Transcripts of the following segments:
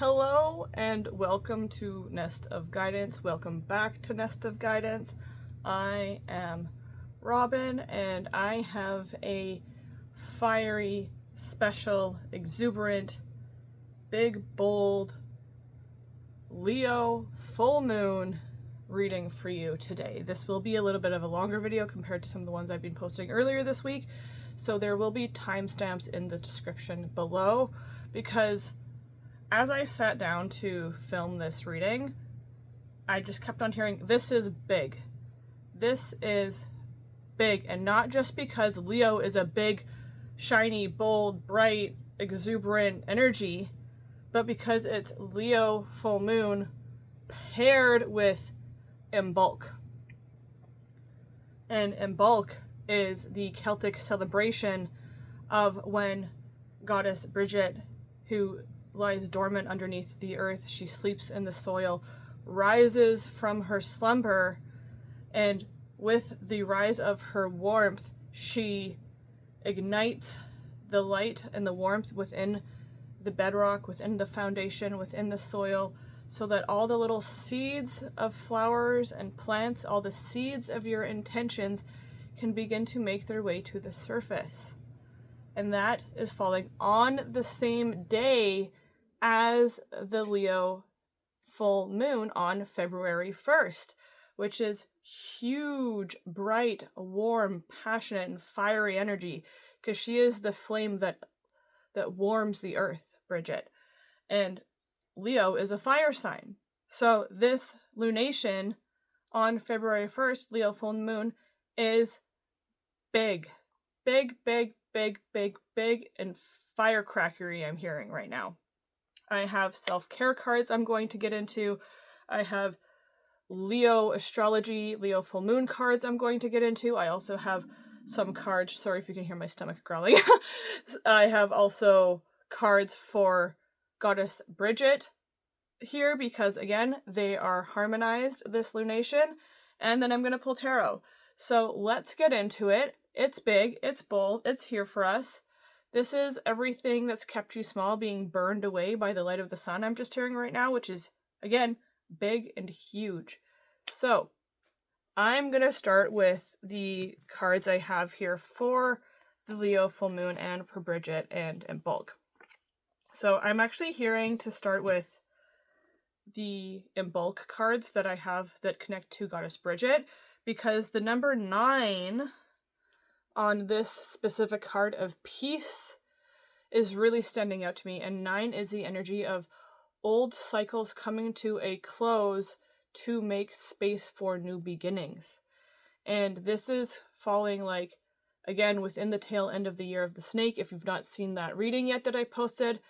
Hello and welcome to Nest of Guidance. Welcome back to Nest of Guidance. I am Robin and I have a fiery, special, exuberant, big, bold Leo full moon reading for you today. This will be a little bit of a longer video compared to some of the ones I've been posting earlier this week, so there will be timestamps in the description below because as I sat down to film this reading, I just kept on hearing, this is big. This is big. And not just because Leo is a big, shiny, bold, bright, exuberant energy, but because it's Leo full moon paired with Imbolc. And Imbolc is the Celtic celebration of when Goddess Brigid, who lies dormant underneath the earth, she sleeps in the soil, rises from her slumber, and with the rise of her warmth, she ignites the light and the warmth within the bedrock, within the foundation, within the soil, so that all the little seeds of flowers and plants, all the seeds of your intentions can begin to make their way to the surface. And that is falling on the same day as the Leo full moon on February 1st, which is huge, bright, warm, passionate, and fiery energy, because she is the flame that warms the earth, Brigid. And Leo is a fire sign. So this lunation on February 1st, Leo full moon, is big, big, big, big, big, big, and firecrackery I'm hearing right now. I have self-care cards I'm going to get into. I have Leo astrology, Leo full moon cards I'm going to get into. I also have some cards, sorry if you can hear my stomach growling. I have also cards for Goddess Brigid here because, again, they are harmonized this lunation. And then I'm going to pull tarot. So let's get into it. It's big, it's bold, it's here for us. This is everything that's kept you small being burned away by the light of the sun I'm just hearing right now, which is, again, big and huge. So I'm going to start with the cards I have here for the Leo full moon and for Brigid and Imbolc. So I'm actually hearing to start with the Imbolc cards that I have that connect to Goddess Brigid, because the number 9 on this specific card of peace is really standing out to me, and 9 is the energy of old cycles coming to a close to make space for new beginnings. And this is falling, like, again, within the tail end of the year of the snake. If you've not seen that reading yet that I posted,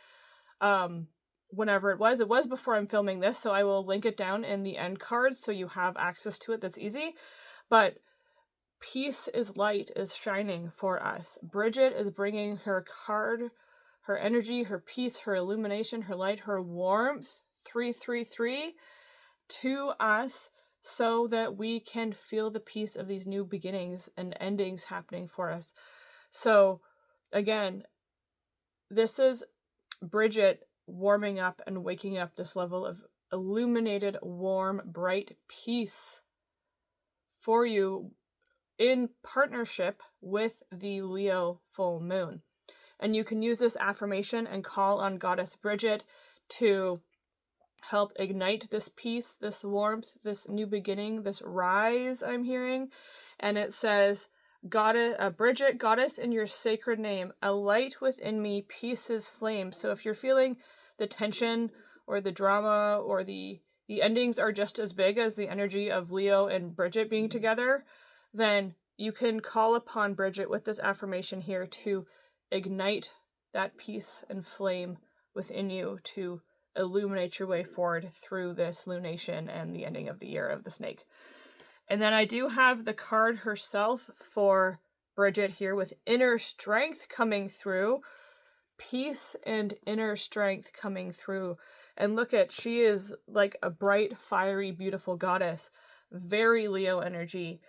whenever it was before I'm filming this, so I will link it down in the end cards so you have access to it. That's easy. But peace is light, is shining for us. Brigid is bringing her card, her energy, her peace, her illumination, her light, her warmth, 333, to us so that we can feel the peace of these new beginnings and endings happening for us. So, again, this is Brigid warming up and waking up this level of illuminated, warm, bright peace for you in partnership with the Leo full moon. And you can use this affirmation and call on Goddess Brigid to help ignite this peace, this warmth, this new beginning, this rise I'm hearing. And it says, Goddess, Brigid, Goddess in your sacred name, a light within me, peace's flame. So if you're feeling the tension or the drama or the endings are just as big as the energy of Leo and Brigid being together, then you can call upon Brigid with this affirmation here to ignite that peace and flame within you to illuminate your way forward through this lunation and the ending of the year of the snake. And then I do have the card herself for Brigid here with inner strength coming through, peace and inner strength coming through. And look at, she is like a bright, fiery, beautiful goddess, very Leo energy,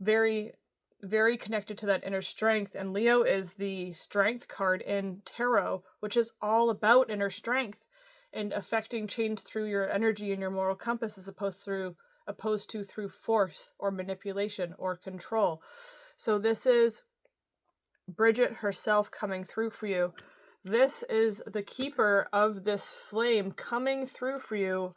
very, very connected to that inner strength. And Leo is the strength card in tarot, which is all about inner strength. and affecting change through your energy and your moral compass as opposed to through force or manipulation or control. So this is Brigid herself coming through for you. This is the keeper of this flame coming through for you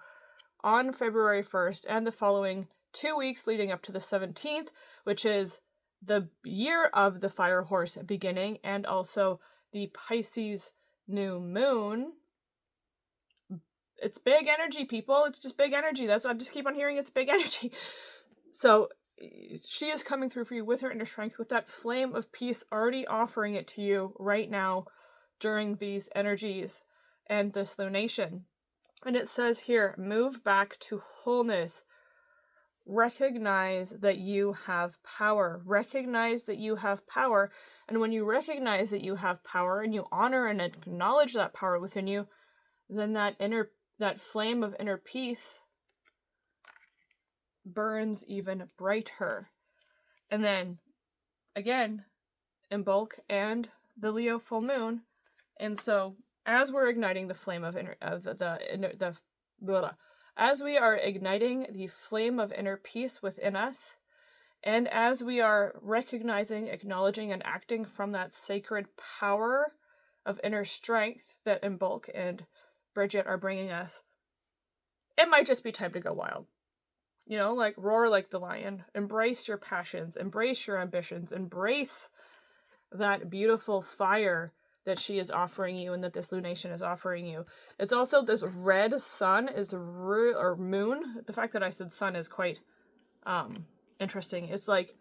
on February 1st and the following 2 weeks leading up to the 17th, which is the year of the fire horse beginning, and also the Pisces new moon. It's big energy, people. It's just big energy. That's I just keep on hearing it's big energy. So she is coming through for you with her inner strength, with that flame of peace already offering it to you right now during these energies and this lunation. And it says here, move back to wholeness. Recognize that you have power. Recognize that you have power. And when you recognize that you have power and you honor and acknowledge that power within you, then that flame of inner peace burns even brighter. And then again, Imbolc and the Leo full moon. And so as we're igniting the flame of as we are igniting the flame of inner peace within us, and as we are recognizing, acknowledging, and acting from that sacred power of inner strength that Imbolc and Brigid are bringing us, it might just be time to go wild. You know, like roar like the lion. Embrace your passions. Embrace your ambitions. Embrace that beautiful fire that she is offering you and that this lunation is offering you. It's also this red sun or moon. The fact that I said sun is quite interesting. It's like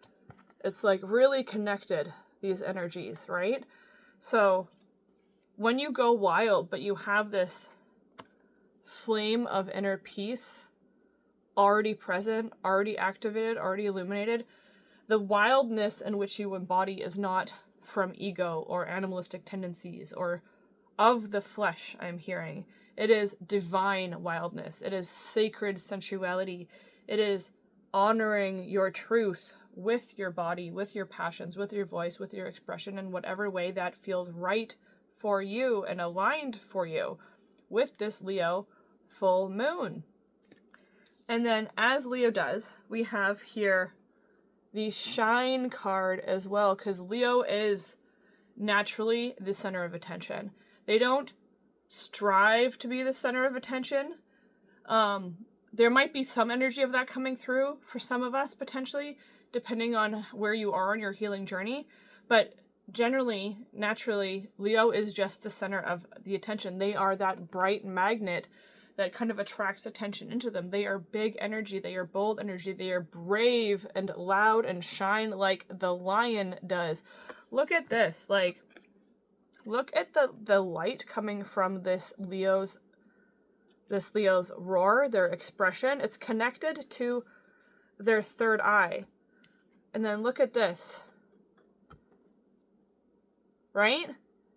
really connected, these energies, right? So when you go wild, but you have this flame of inner peace already present, already activated, already illuminated, the wildness in which you embody is not from ego or animalistic tendencies or of the flesh, I'm hearing. It is divine wildness. It is sacred sensuality. It is honoring your truth with your body, with your passions, with your voice, with your expression, in whatever way that feels right for you and aligned for you with this Leo full moon. And then as Leo does, we have here the shine card as well, because Leo is naturally the center of attention. They don't strive to be the center of attention. There might be some energy of that coming through for some of us, potentially, depending on where you are on your healing journey. But generally, naturally, Leo is just the center of the attention. They are that bright magnet that kind of attracts attention into them. They are big energy. They are bold energy. They are brave and loud and shine like the lion does. Look at this. Look at the light coming from this Leo's roar, their expression. It's connected to their third eye. And then look at this. Right?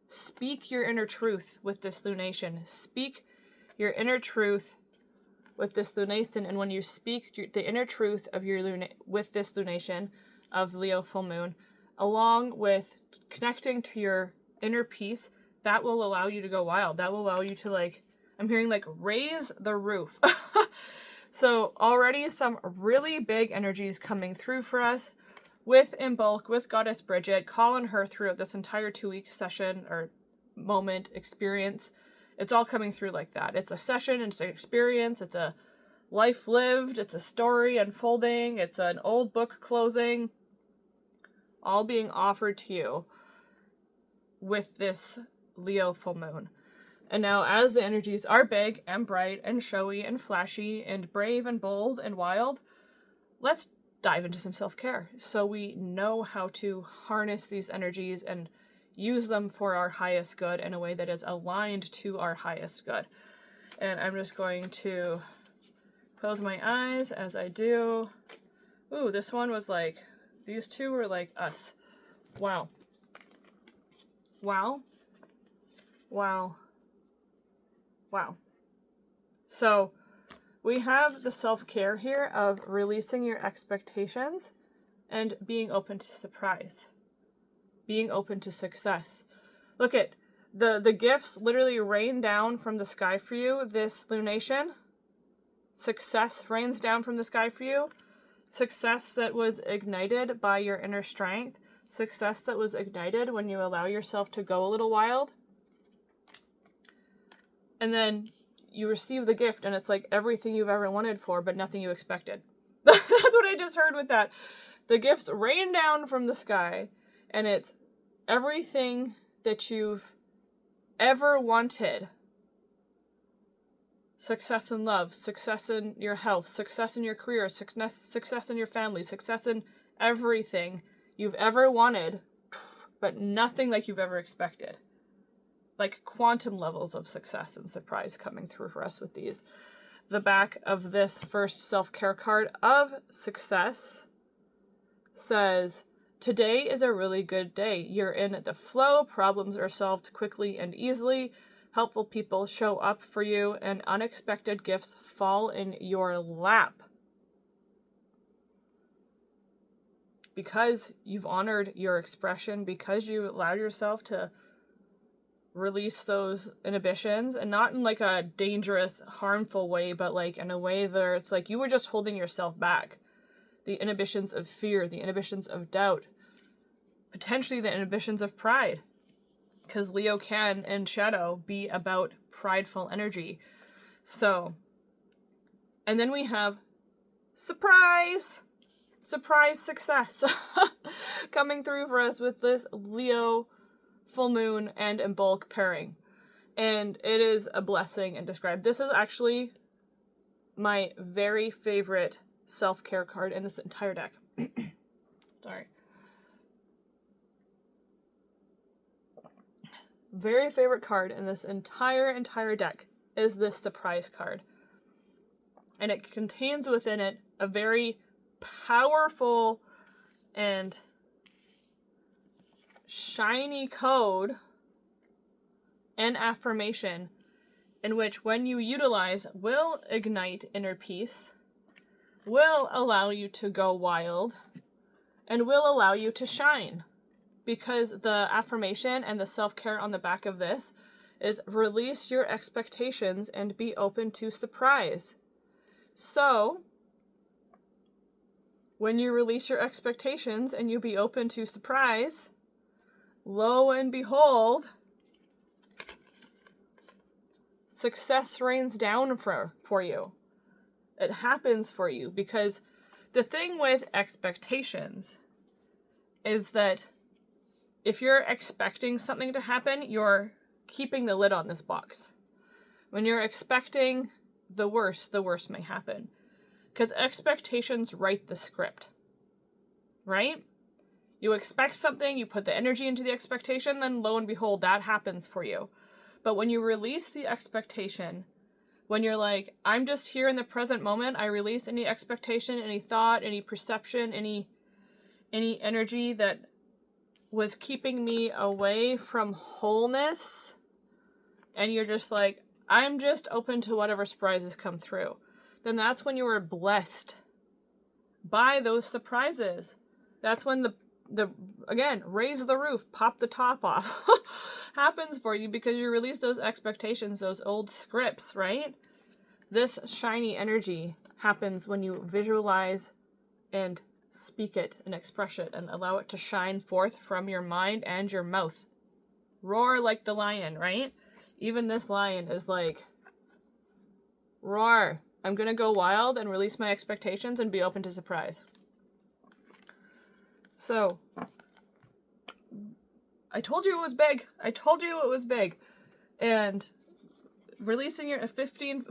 Speak your inner truth with this lunation. Speak your inner truth with this lunation, and when you speak the inner truth of with this lunation of Leo full moon, along with connecting to your inner peace, that will allow you to go wild. That will allow you to, I'm hearing raise the roof. So already some really big energies coming through for us with Imbolc, with Goddess Brigid, calling her throughout this entire 2-week session or moment experience. It's all coming through like that. It's a session, it's an experience, it's a life lived, it's a story unfolding, it's an old book closing, all being offered to you with this Leo full moon. And now as the energies are big and bright and showy and flashy and brave and bold and wild, let's dive into some self-care so we know how to harness these energies and use them for our highest good in a way that is aligned to our highest good. And I'm just going to close my eyes as I do. Ooh, this one was these two were like us. Wow. Wow. Wow. Wow. So we have the self-care here of releasing your expectations and being open to surprise. Being open to success. Look at The gifts literally rain down from the sky for you this lunation. Success rains down from the sky for you. Success that was ignited by your inner strength. Success that was ignited when you allow yourself to go a little wild. And then you receive the gift and it's like everything you've ever wanted for, but nothing you expected. That's what I just heard with that. The gifts rain down from the sky and it's everything that you've ever wanted. Success in love, success in your health, success in your career, success in your family, success in everything you've ever wanted, but nothing like you've ever expected. Like quantum levels of success and surprise coming through for us with these. The back of this first self-care card of success says, today is a really good day. You're in the flow. Problems are solved quickly and easily. Helpful people show up for you and unexpected gifts fall in your lap. Because you've honored your expression, because you allowed yourself to release those inhibitions, and not in like a dangerous, harmful way, but like in a way where it's like you were just holding yourself back. The inhibitions of fear, the inhibitions of doubt, potentially the inhibitions of pride. Because Leo can, in shadow, be about prideful energy. So, and then we have surprise! Surprise success coming through for us with this Leo full moon and Imbolc pairing. And it is a blessing and described. This is actually my very favorite self-care card in this entire deck. Sorry. Very favorite card in this entire deck is this surprise card. And it contains within it a very powerful and shiny code and affirmation in which, when you utilize, will ignite inner peace, will allow you to go wild, and will allow you to shine. Because the affirmation and the self-care on the back of this is release your expectations and be open to surprise. So, when you release your expectations and you be open to surprise, lo and behold, success rains down for you. It happens for you, because the thing with expectations is that if you're expecting something to happen, you're keeping the lid on this box. When you're expecting the worst may happen. Because expectations write the script. Right? You expect something, you put the energy into the expectation, then lo and behold, that happens for you. But when you release the expectation, when you're like, I'm just here in the present moment, I release any expectation, any thought, any perception, any energy that was keeping me away from wholeness, and you're just like, I'm just open to whatever surprises come through, then that's when you were blessed by those surprises. That's when the again, raise the roof, pop the top off happens for you, because you release those expectations, those old scripts, right? This shiny energy happens when you visualize and speak it and express it and allow it to shine forth from your mind and your mouth. Roar like the lion, right? Even this lion is like, roar. I'm gonna go wild and release my expectations and be open to surprise. So, I told you it was big. I told you it was big. And releasing your 14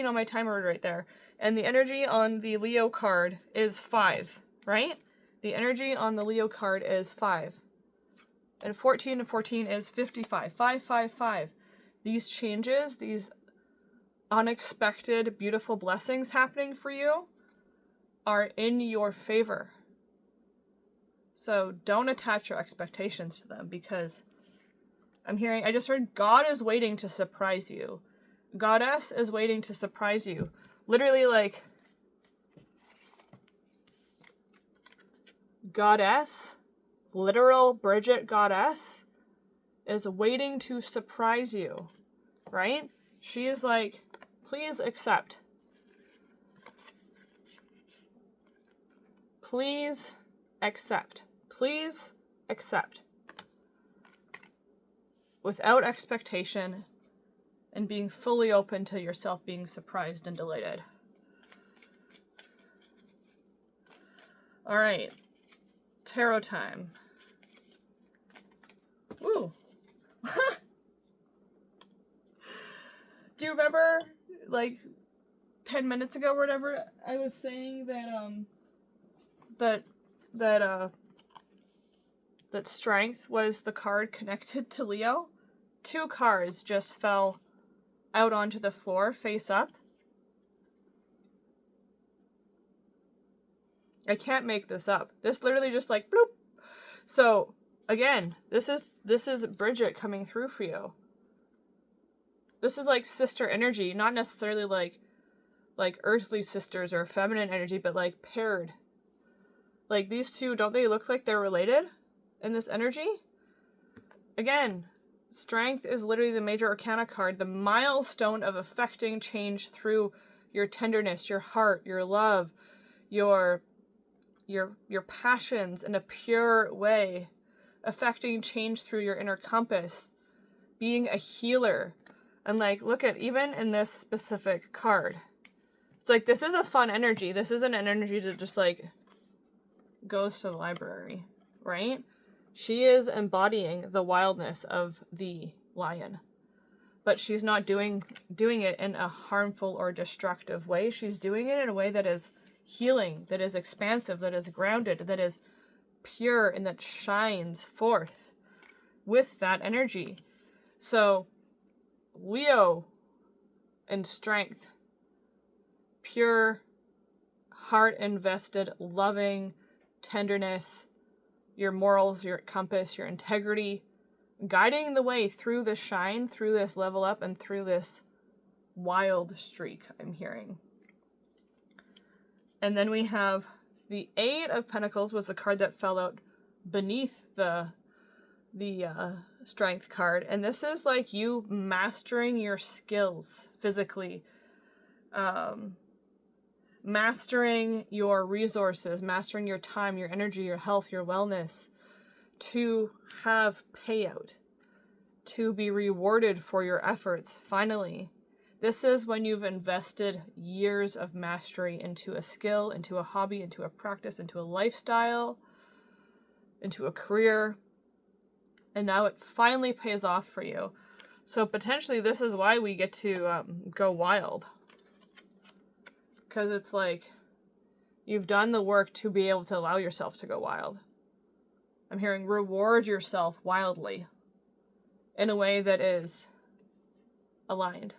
on my timer right there. And the energy on the Leo card is 5, right? The energy on the Leo card is 5. And 14 and 14 is 55. 5, 5, 5. These changes, these unexpected, beautiful blessings happening for you are in your favor. So don't attach your expectations to them, because I just heard God is waiting to surprise you. Goddess is waiting to surprise you. Literally, like, Goddess, literal Brigid Goddess, is waiting to surprise you, right? She is like, please accept. Please accept. Please accept. Without expectation and being fully open to yourself being surprised and delighted. All right. Tarot time. Woo. Do you remember, like, 10 minutes ago or whatever, I was saying that, that strength was the card connected to Leo? 2 cards just fell out onto the floor, face up. I can't make this up. This literally just like, bloop. So, again, this is Brigid coming through for you. This is like sister energy, not necessarily like earthly sisters or feminine energy, but like paired. Like these two, don't they look like they're related in this energy? Again, strength is literally the major arcana card, the milestone of affecting change through your tenderness, your heart, your love, your passions in a pure way, affecting change through your inner compass, being a healer. And like, look at, even in this specific card, it's like, this is a fun energy. This isn't an energy that just like goes to the library, right? She is embodying the wildness of the lion, but she's not doing it in a harmful or destructive way. She's doing it in a way that is healing, that is expansive, that is grounded, that is pure, and that shines forth with that energy. So Leo and strength, pure, heart invested, loving, tenderness, your morals, your compass, your integrity, guiding the way through the shine, through this level up, and through this wild streak I'm hearing. And then we have the 8 of Pentacles was the card that fell out beneath the strength card. And this is like you mastering your skills physically, mastering your resources, mastering your time, your energy, your health, your wellness, to have payout, to be rewarded for your efforts. Finally, this is when you've invested years of mastery into a skill, into a hobby, into a practice, into a lifestyle, into a career, and now it finally pays off for you. So potentially this is why we get to go wild. Because it's like, you've done the work to be able to allow yourself to go wild. I'm hearing reward yourself wildly in a way that is aligned.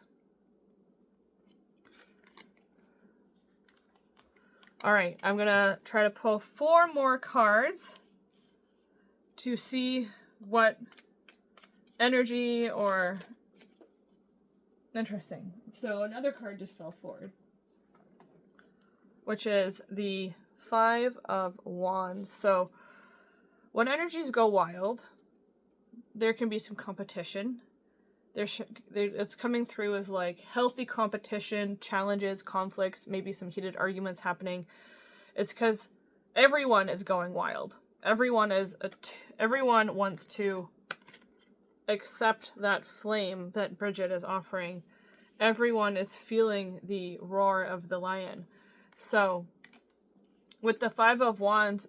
All right, I'm going to try to pull 4 more cards to see what energy or... Interesting. So another card just fell forward, which is the 5 of Wands. So when energies go wild, there can be some competition. It's coming through as like healthy competition, challenges, conflicts, maybe some heated arguments happening. It's because everyone is going wild. Everyone wants to accept that flame that Brigid is offering. Everyone is feeling the roar of the lion. So with the 5 of Wands,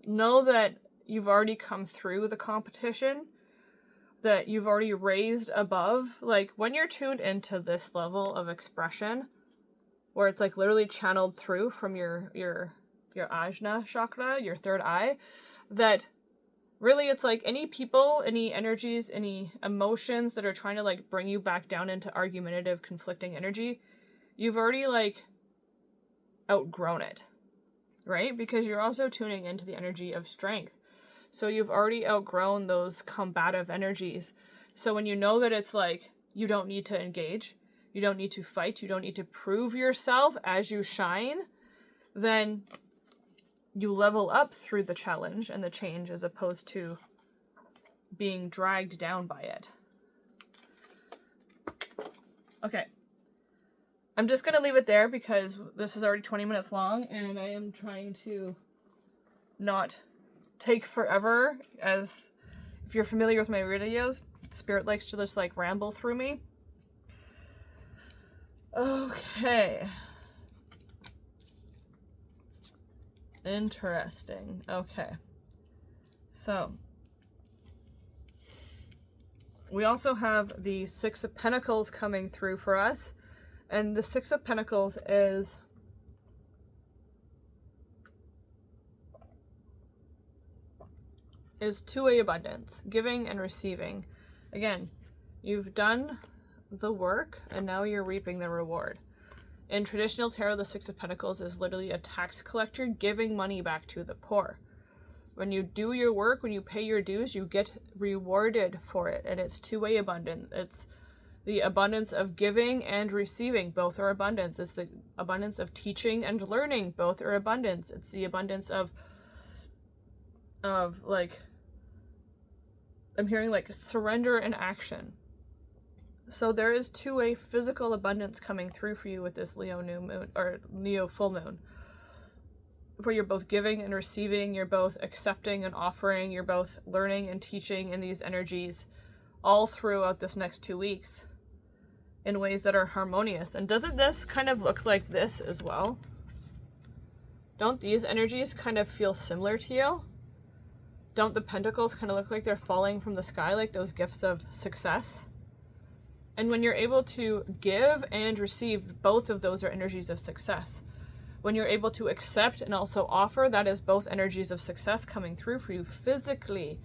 know that you've already come through the competition, that you've already raised above. Like when you're tuned into this level of expression, where it's like literally channeled through from your Ajna chakra, your third eye, that really it's like any people, any energies, any emotions that are trying to like bring you back down into argumentative, conflicting energy, you've already like outgrown it, right? Because you're also tuning into the energy of strength. So you've already outgrown those combative energies. So when you know that it's like, you don't need to engage, you don't need to fight, you don't need to prove yourself as you shine, then you level up through the challenge and the change, as opposed to being dragged down by it. Okay. I'm just going to leave it there because this is already 20 minutes long and I am trying to not take forever. As if you're familiar with my videos, Spirit likes to just like ramble through me. Okay. Interesting. Okay. So, we also have the Six of Pentacles coming through for us. And the Six of Pentacles is two-way abundance, giving and receiving. Again, you've done the work and now you're reaping the reward. In traditional tarot, the Six of Pentacles is literally a tax collector giving money back to the poor. When you do your work, when you pay your dues, you get rewarded for it. And it's two-way abundance. It's the abundance of giving and receiving. Both are abundance. It's the abundance of teaching and learning. Both are abundance. It's the abundance of like, I'm hearing like surrender and action. So there is two-way physical abundance coming through for you with this Leo new moon, or Leo full moon, where you're both giving and receiving, you're both accepting and offering, you're both learning and teaching in these energies all throughout this next 2 weeks in ways that are harmonious. And doesn't this kind of look like this as well? Don't these energies kind of feel similar to you? Don't the pentacles kind of look like they're falling from the sky, like those gifts of success? And when you're able to give and receive, both of those are energies of success. When you're able to accept and also offer, that is both energies of success coming through for you physically.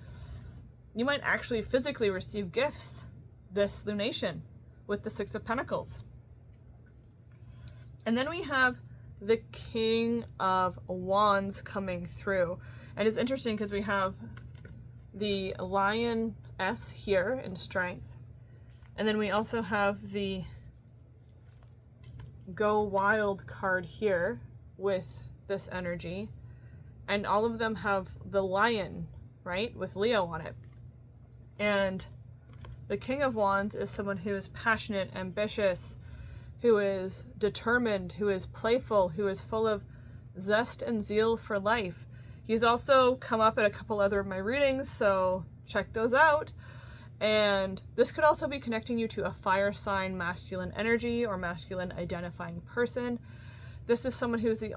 You might actually physically receive gifts this lunation with the Six of Pentacles. And then we have the King of Wands coming through. And it's interesting because we have the Lioness here in strength. And then we also have the Go Wild card here with this energy. And all of them have the lion, right? With Leo on it. And the King of Wands is someone who is passionate, ambitious, who is determined, who is playful, who is full of zest and zeal for life. He's also come up at a couple other of my readings, so check those out. And this could also be connecting you to a fire sign masculine energy or masculine identifying person. This is someone who's the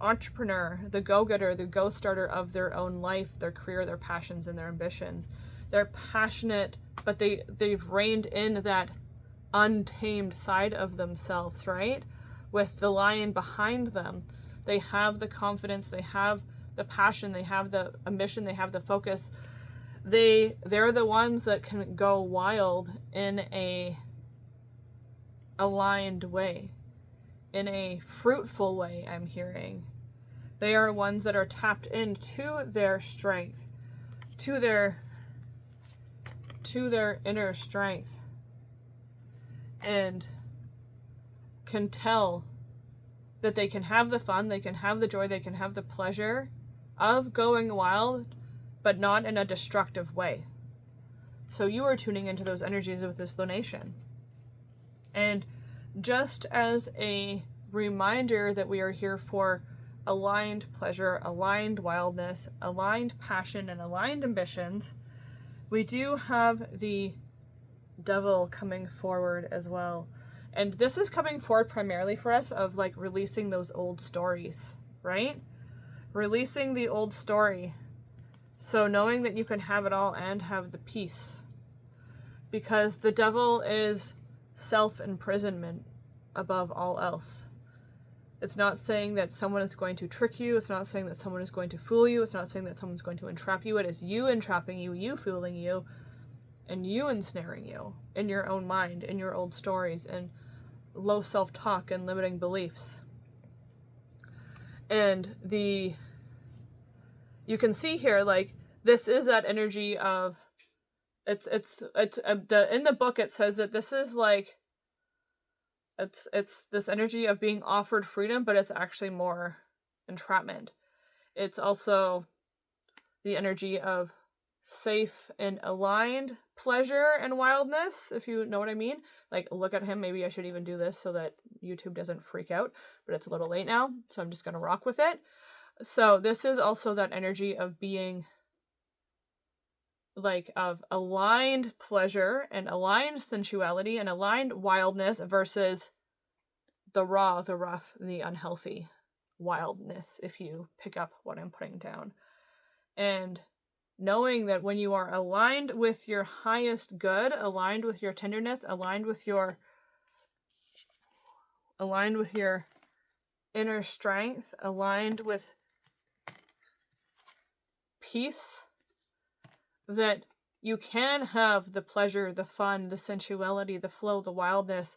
entrepreneur, the go-getter, the go-starter of their own life, their career, their passions, and their ambitions. They're passionate, but they've reined in that untamed side of themselves, right? With the lion behind them. They have the confidence, they have the passion, they have the ambition, they have the focus. They're the ones that can go wild in a aligned way, in a fruitful way, I'm hearing. They are ones that are tapped into their strength, to their inner strength, and can tell that they can have the fun, they can have the joy, they can have the pleasure of going wild, but not in a destructive way. So you are tuning into those energies with this lunation. And just as a reminder that we are here for aligned pleasure, aligned wildness, aligned passion, and aligned ambitions, we do have the Devil coming forward as well. And this is coming forward primarily for us of like releasing those old stories, right? Releasing the old story. So knowing that you can have it all and have the peace. Because the devil is self-imprisonment above all else. It's not saying that someone is going to trick you. It's not saying that someone is going to fool you. It's not saying that someone's going to entrap you. It is you entrapping you, you fooling you, and you ensnaring you in your own mind, in your old stories, and low self-talk and limiting beliefs. And you can see here, like, this is that energy of, in the book it says that this is like, it's this energy of being offered freedom, but it's actually more entrapment. It's also the energy of safe and aligned pleasure and wildness, if you know what I mean. Like, look at him. Maybe I should even do this so that YouTube doesn't freak out, but it's a little late now, so I'm just going to rock with it. So this is also that energy of being like of aligned pleasure and aligned sensuality and aligned wildness versus the raw, the rough, the unhealthy wildness, if you pick up what I'm putting down. And knowing that when you are aligned with your highest good, aligned with your tenderness, aligned with your inner strength, aligned with peace, that you can have the pleasure, the fun, the sensuality, the flow, the wildness,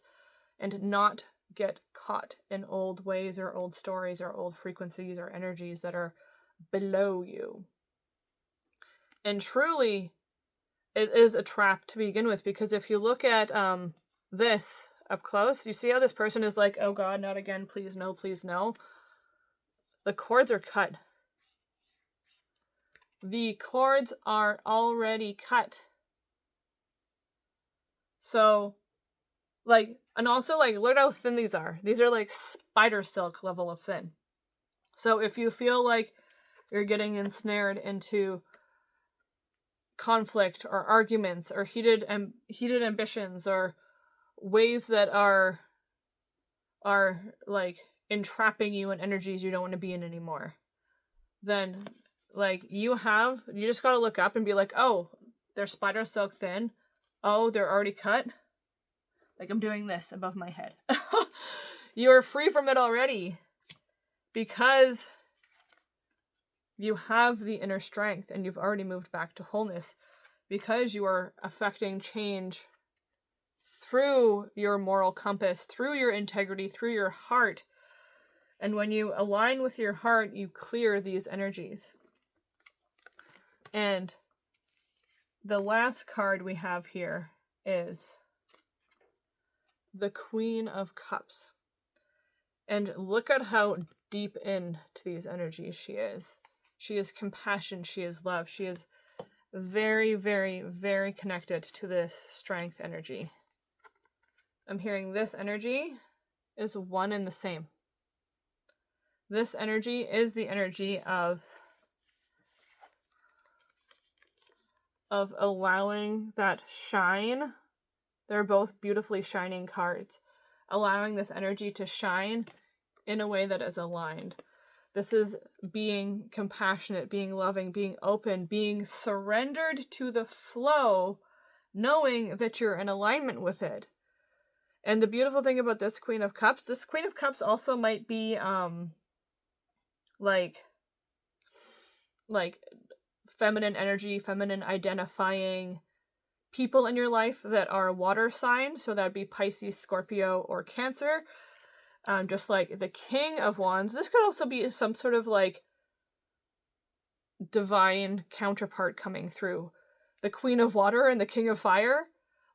and not get caught in old ways or old stories or old frequencies or energies that are below you. And truly, it is a trap to begin with, because if you look at this up close, you see how this person is like, oh God, not again, please no, please no. The cords are cut. The cords are already cut. So, like, and also, like, look how thin these are. These are like spider silk level of thin. So if you feel like you're getting ensnared into conflict or arguments or heated ambitions or ways that are like entrapping you in energies you don't want to be in anymore, then like you just got to look up and be like, oh, they're spider silk thin. Oh, they're already cut. Like, I'm doing this above my head. You're free from it already because you have the inner strength and you've already moved back to wholeness, because you are affecting change through your moral compass, through your integrity, through your heart. And when you align with your heart, you clear these energies. And the last card we have here is the Queen of Cups. And look at how deep into these energies she is. She is compassion. She is love. She is very, very, very connected to this strength energy. I'm hearing this energy is one and the same. This energy is the energy of allowing that shine. They're both beautifully shining cards. Allowing this energy to shine in a way that is aligned. This is being compassionate, being loving, being open, being surrendered to the flow, knowing that you're in alignment with it. And the beautiful thing about this Queen of Cups also might be like feminine energy, feminine identifying people in your life that are water sign. So that'd be Pisces, Scorpio, or Cancer. Just like the King of Wands. This could also be some sort of like divine counterpart coming through. The Queen of Water and the King of Fire.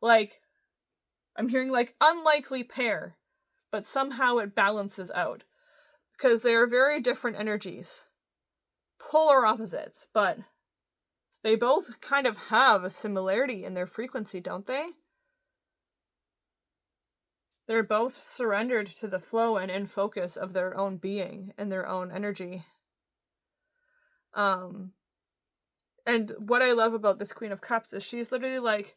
Like, I'm hearing like unlikely pair, but somehow it balances out. Because they are very different energies. Polar opposites, but they both kind of have a similarity in their frequency, don't they? They're both surrendered to the flow and in focus of their own being and their own energy. And what I love about this Queen of Cups is she's literally like,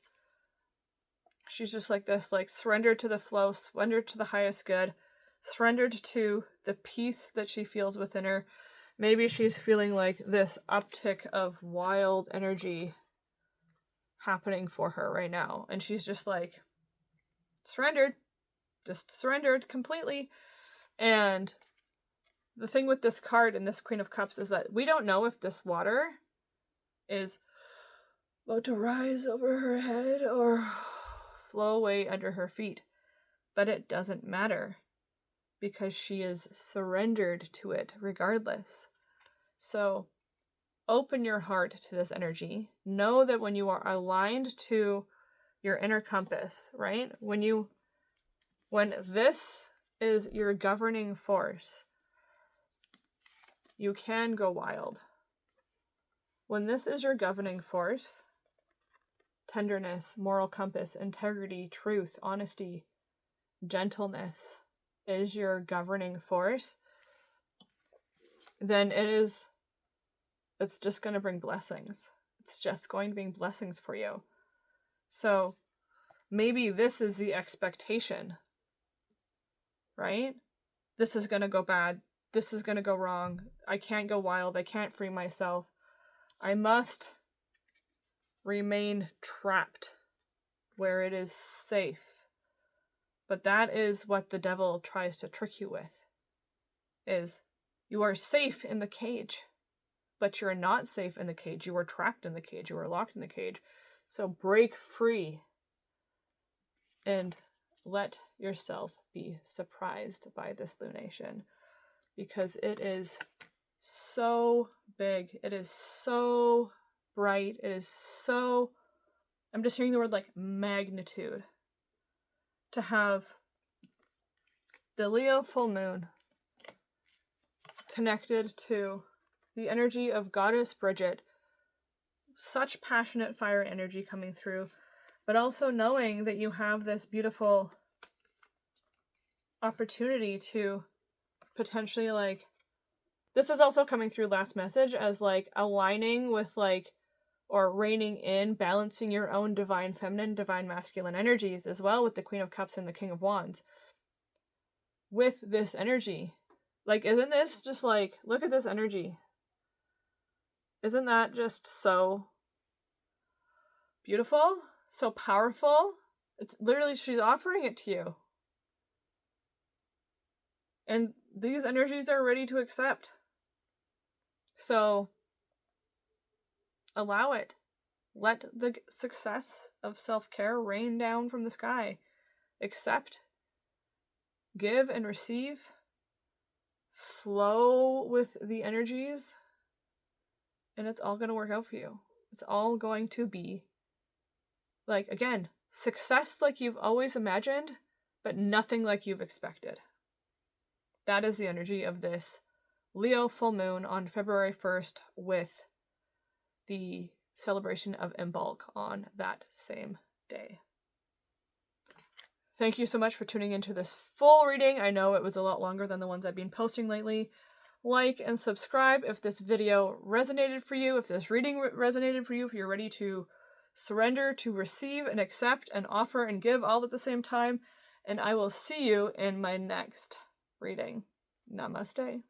she's just like this, like surrendered to the flow, surrendered to the highest good, surrendered to the peace that she feels within her. Maybe she's feeling like this uptick of wild energy happening for her right now. And she's just like, surrendered. Just surrendered completely. And the thing with this card and this Queen of Cups is that we don't know if this water is about to rise over her head or flow away under her feet. But it doesn't matter because she is surrendered to it regardless. So open your heart to this energy. Know that when you are aligned to your inner compass, right? When this is your governing force, you can go wild. When this is your governing force, tenderness, moral compass, integrity, truth, honesty, gentleness is your governing force, then it's just going to bring blessings. It's just going to bring blessings for you. So maybe this is the expectation, right? This is going to go bad. This is going to go wrong. I can't go wild. I can't free myself. I must remain trapped where it is safe. But that is what the devil tries to trick you with, is you are safe in the cage, but you're not safe in the cage. You are trapped in the cage. You are locked in the cage. So break free and let yourself be surprised by this lunation, because it is so big. It is so bright. It is so, I'm just hearing the word like magnitude. To have the Leo full moon connected to the energy of Goddess Brigid, such passionate fire energy coming through, but also knowing that you have this beautiful opportunity to potentially, like, this is also coming through last message as like aligning with like, or reining in, balancing your own divine feminine, divine masculine energies as well, with the Queen of Cups and the King of Wands. With this energy. Like, isn't this just like, look at this energy. Isn't that just so beautiful? So powerful? It's literally, she's offering it to you. And these energies are ready to accept. So, allow it. Let the success of self-care rain down from the sky. Accept. Give and receive. Flow with the energies. And it's all going to work out for you. It's all going to be, like, again, success like you've always imagined, but nothing like you've expected. That is the energy of this Leo full moon on February 1st, with the celebration of Imbolc on that same day. Thank you so much for tuning into this full reading. I know it was a lot longer than the ones I've been posting lately. Like and subscribe if this video resonated for you, if this reading resonated for you, if you're ready to surrender, to receive and accept and offer and give all at the same time. And I will see you in my next reading. Namaste.